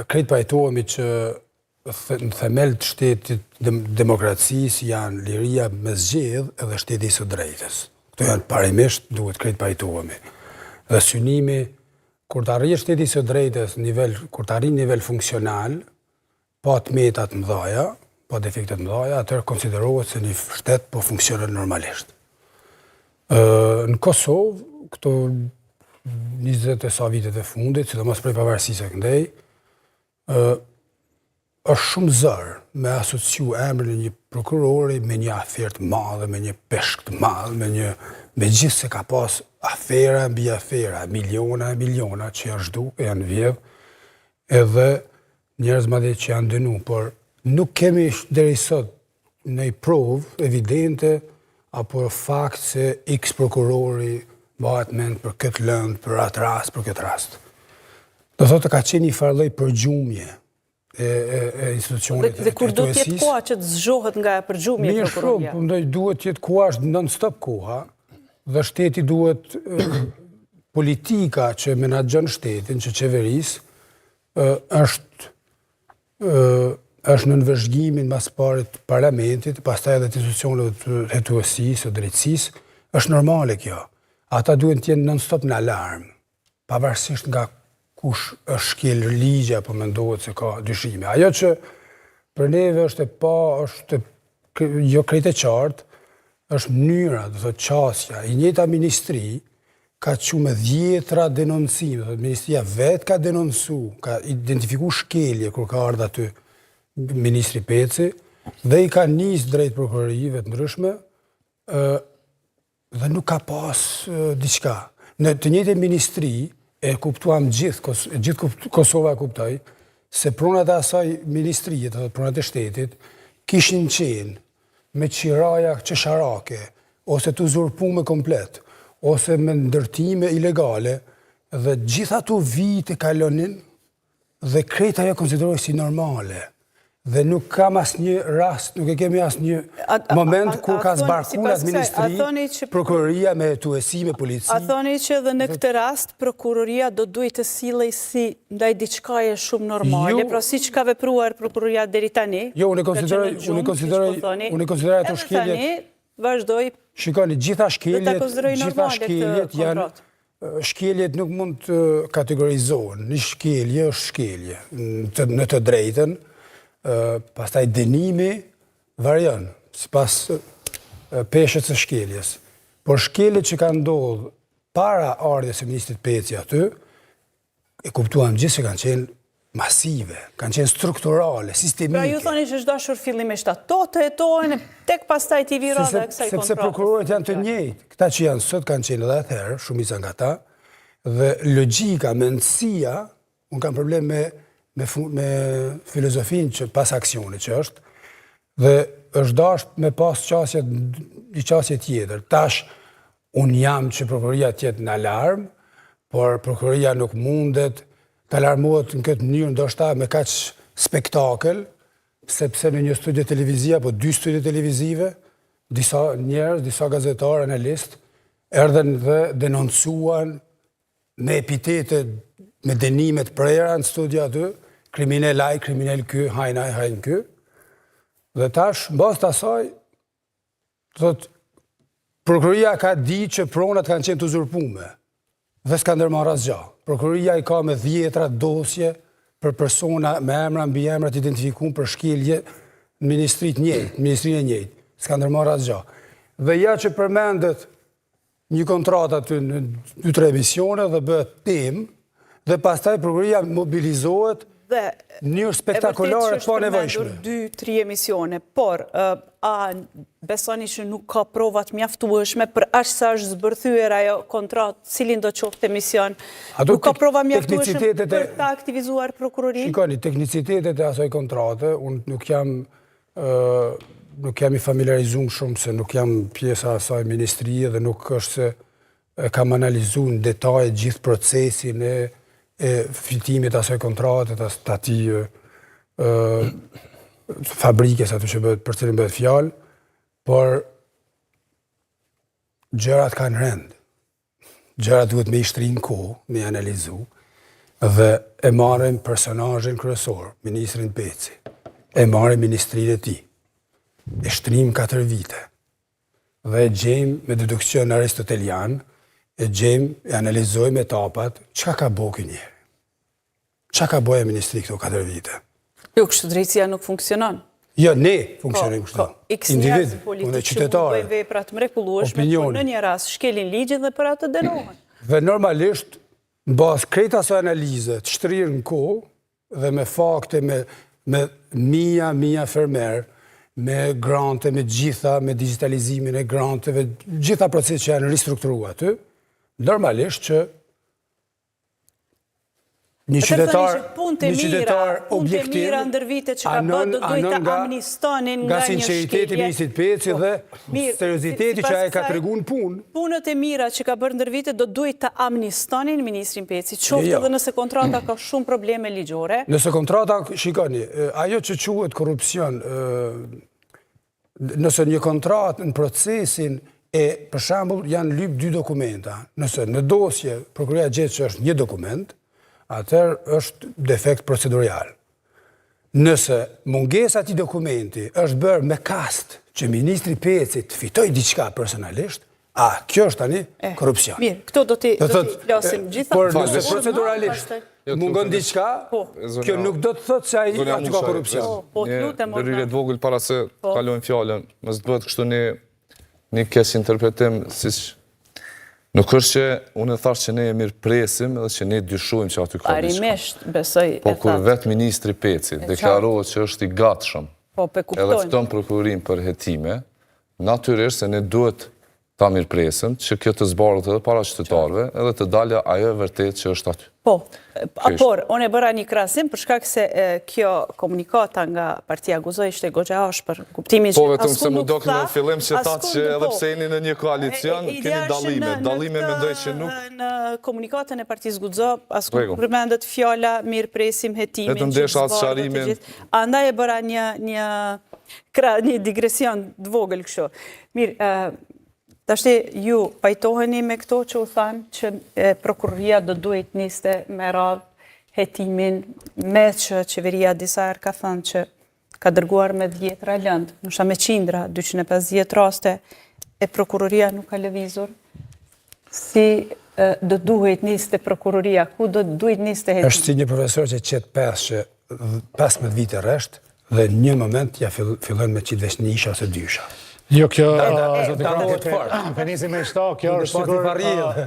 krejt pajtohemi që në themel të shtetit demokracisë janë liria me zgjedhje edhe shteti i së drejtës. Këto janë parimisht duhet krejt pajtohemi. Dhe synimi, kur të arrijë shteti i së drejtës, kur të arrijë nivel funksional, pa të meta të mëdha, pa defekte të mëdha, atëherë konsiderohet se një shtet po funksionon normalisht. Në Kosovë, këto 20 e sa vitet e fundit, sidomos prej pavarësisë së këndej, është shumë zërë me asociu emrin e një prokurori me një aferë të madhe, me një peshk të madhe, me gjithë se ka pas afera mbi afera, miliona e miliona që janë zhdu, janë vjedh, edhe njerëz madje që janë dënu, por nuk kemi deri sot në provë evidente apo fakt se X prokurori bëhet mend për këtë lëndë, për atë rast, për këtë rast. Do thotë ka qenë një farë përgjumje e institucionit. Dhe kur do t'jetë koha që të zgjohet nga përgjumje e prokuroria? Mirë shumë, duhet t'jetë koha është non-stop koha, dhe shteti duhet politika që menaxhon shtetin, që qeverisë, është në nënvëzhgimin mas parit parlamentit, pastaj edhe të institucioneve të hetuesisë, drejtësisë, është normale kjo. Ata duhet të jenë non-stop në alarm, pavarësisht nga kush është shkel ligje apo mendohet se ka dyshime. Ajo që për neve është jo krejt e qartë, është mënyra, do thotë qasja, i njëjta ministri ka qenë me 10 denoncime, ministria vetë ka denoncu, ka identifiku shkelje kur ka ardhur aty ministri Peci, dhe i ka nisë drejt prokurorive të ndryshme, dhe nuk ka pas diçka. Në të njëjtën ministri e kuptuam gjithë Kosova e kuptoi se pronat e asaj ministrie, dhe pronat e shtetit, kishin qenë me qiraja qesharake, ose të uzurpume komplet, ose me ndërtime ilegale, dhe gjitha ato vite kalonin dhe krejt ajo konsiderohet si normale. Dhe nuk kam asnjë rast, nuk e kemi asnjë moment kur ka zbarkuar administri, prokuroria me hetuesi, me polici. A thoni që edhe në këtë rast prokuroria do duhet të sillej si ndaj diçkaje shumë normale, pra siç ka vepruar prokuroria deri tani? Jo, unë konsideroj ato shkeljet. Tani vazhdoi. Shikoni, gjitha shkeljet janë shkeljet nuk mund të kategorizohen. Një shkelje është shkelje në të drejtën. Pastaj dënimi varion, sipas peshës së shkeljes. Por shkeljet që kanë ndodhur para ardhjes së ministrit Peci aty, e kuptuam gjithë se kanë qenë masive, kanë qenë strukturale, sistemike. Pra ju thoni që është dashur fillimisht ato të hetojnë, tek pastaj t'i vira dhe kësaj kontratë. Sepse prokurorët janë të njëjtë. Këta që janë sot kanë qenë edhe atëherë, shumica nga ta, dhe logjika, mendësia, unë kam problem me filozofin që pas aksionit që është, dhe është dashur me pas një qasje tjetër. Tash, unë jam që prokuroria tjetë në alarm, por prokuroria nuk mundet të alarmohet në këtë mënyrë, ndoshta me kaq spektakel, sepse në një studio televizive, apo 2 studio televizive, disa njerëz, disa gazetarë, analistë, erdhen dhe denoncuan me epitete, me dënimet prera në studio aty, kriminal ai, kriminal ky, hajn ai, hajn ky. Dhe tash, mbas të asaj, thotë, prokuroria ka di që pronat kanë qenë të uzurpume, dhe s'ka ndërmarrë asgjë. Prokuroria i ka me 10 dosje për persona me emra mbi emra të identifikuar për shkelje në ministrinë e njëjtë. S'ka ndërmarrë asgjë. Dhe ja që përmendet një kontratë aty në 2-3 emisione dhe bëhet temë, dhe pastaj prokuroria mobilizohet në një spektakolare pa nevojshme. 2-3 emisione, por a besoni që nuk ka provat mjaftueshme për aq sa është zbërthyer ajo kontratë, cilin do qoftë emision? Nuk ka prova mjaftueshme për ta aktivizuar prokurorinë? Shikoni, teknicitetet e asaj kontrate, unë nuk jam i familiarizuar shumë se nuk jam pjesa e asaj ministrie dhe nuk është se kam analizuar në detaj gjithë procesin e fitimit asaj kontratet, të atij fabrikës aty që bëhet për cilën bëhet fjalë, por gjërat kanë rend. Gjërat duhet me i shtri në kohë, me analizu, dhe e marrim personazhin kryesor, ministrin Peci, e marrim ministrinë e tij, e shtrim 4 vite, dhe e gjejmë me dedukcion aristotelian, e gjejmë, e analizojmë etapat, çka ka bo ky njeri? Çka ka boja ministri këto 4 vite? Jo, kështu drejtësia nuk funksionon. Jo, ne funksionojmë kështu. Individ, politik që bëjnë veprat mrekullueshme, por në një rast shkelin ligjin dhe për atë dënohen. Dhe normalisht, në bazë krejt aso analize, të shtrirë në kohë dhe me fakte, me mija fermer, me grante, me gjitha, me digitalizimin e granteve, gjitha proces që janë ristrukturua aty, normalisht që një qytetar objektiv, mira ndër vite që ka bërë do duhet të amnistonin nga një shkelje. Nga sinceriteti ministrit Peci dhe serioziteti që ai ka tregu në punë. Punët e mira që ka bërë ndër vite do duhet të amnistonin ministrin Peci. Qoftë edhe nëse kontrata ka shumë probleme ligjore. Nëse kontrata, shikoni, ajo që quhet korrupsion, nëse një kontratë në procesin për shembull janë lyp 2 dokumenta. Nëse në dosje prokuroria gjetë që është një dokument, atër është defekt procedurial. Nëse mungesa ati dokumenti është bërë me kast që ministri Peci të fitoj diçka personalisht, kjo është tani korrupsion. Mirë, këto do t'i flasim gjitha. Por nëse proceduralisht mungon diçka, kjo nuk do të thotë se ai aty ka korrupsion. Një ndërhyrje të vogël para se kalojmë fjalën, mos të bëhet kështu një keq interpretim siç nuk është që unë e thash që ne e mirë presim edhe që ne dyshojmë që aty ka diçka. Parimisht, besoj e Po kur vetë ministri Peci deklarohet që është i gatshëm edhe fton prokurorin për hetime, natyrisht se ne duhet ta mirë presim që kjo të zbarët edhe para qytetarëve edhe të dalja ajo e vërtet që është aty. Po, por, unë e bëra një krahasim për shkak se kjo komunikata nga partia Guzoj ishte goxha ashpër, kuptimin që po vetëm se më dok në fillim që thatë që edhe pse jeni në një koalicion, keni dallime. Dallime mendoj që nuk. Në komunikatën e partisë Guxo, asku nuk përmendet fjala mirë presim hetimin. Vetëm desha as sharimin. Andaj e bëra një digresion të vogël kështu. Mirë, tashti ju pajtoheni me këto që u thanë që prokuroria do duhet niste me radhë hetimin me që qeveria disa herë ka thënë që ka dërguar me 10 lëndë, nësha me qindra, 250 raste e prokuroria nuk ka lëvizur. Si do duhet niste prokuroria, ku do duhet niste hetimin? Është si një profesor që qetë 15 vite rresht dhe në një moment ja fillon me qitë veç 1 isha ose 2 isha. Jo, kjo... Penisi me shta, kjo është sigur...